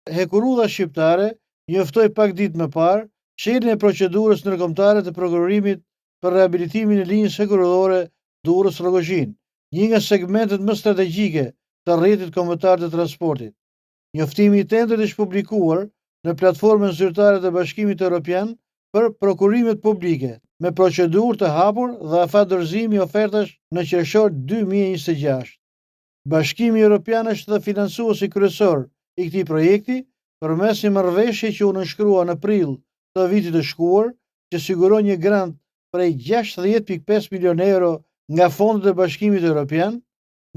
Hekurudha shqiptare njoftoi pak ditë më parë shenjën e procedurës ndërkombëtare të prokurimit për rehabilitimin e linjës hekurudhore Durrës-Rrogozhin, një nga segmentet më strategjike të rrjetit kombëtar të transportit. Njoftimi i tendrit është publikuar në platformën zyrtare të Bashkimit Evropian për prokurimet publike, me procedurë të hapur dhe afat dorëzimi i ofertash në qershor 2026. Bashkimi Evropian është dhe financuesi kryesor i këtij projekti përmes një marrëveshje që u nënshkrua në prill të vitit të shkuar, që siguron një grant prej 60.5 milion euro nga fondet e Bashkimit Evropian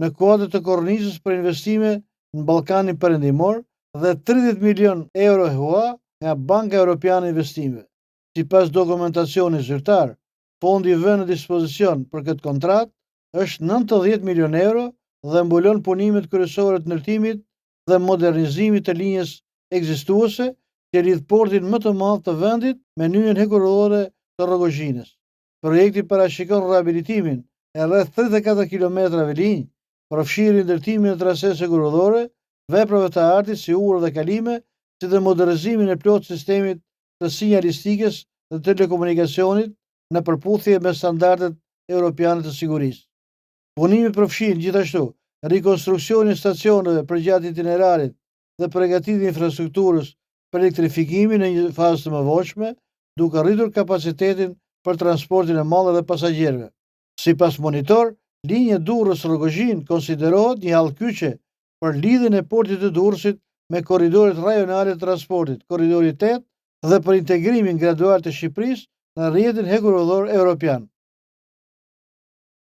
në kuadër të kornizës për investime në Ballkanin Perëndimor dhe 30 milion euro HUA nga Banka Evropiane e Investimeve. Sipas dokumentacionit zyrtar, fondi vënë në dispozicion për këtë kontratë është 90 milion euro dhe mbulon punimet kryesore të ndërtimit dhe modernizimit të linjës ekzistuese që lidh portin më të madh të vendit me nyjen hekurudhore të Rrogozhinës. Projekti parashikon rehabilitimin e rreth 34 kilometrave linjë, përfshirë ndërtimin e trases hekurudhore, veprave të artit si ure dhe kalime, si dhe modernizimin e plot sistemit të sinjalistikës dhe telekomunikacionit në përputhje me standardet europiane të sigurisë. Punimi përfshin gjithashtu rikonstruksionin e stacioneve përgjatë itinerarit dhe përgatitjen e infrastrukturës për elektrifikimin në një fazë të mëvojshme, duke rritur kapacitetin për transportin e mallit dhe pasagjerëve. Sipas monitor, linja Durrës-Rrogozhin konsiderohet një hallkyçe për lidhjen e portit të Durrësit me korridoret rajonale të transportit, korridori 8 dhe për integrimin gradual të Shqipërisë në rrjetin hekurudhor evropian.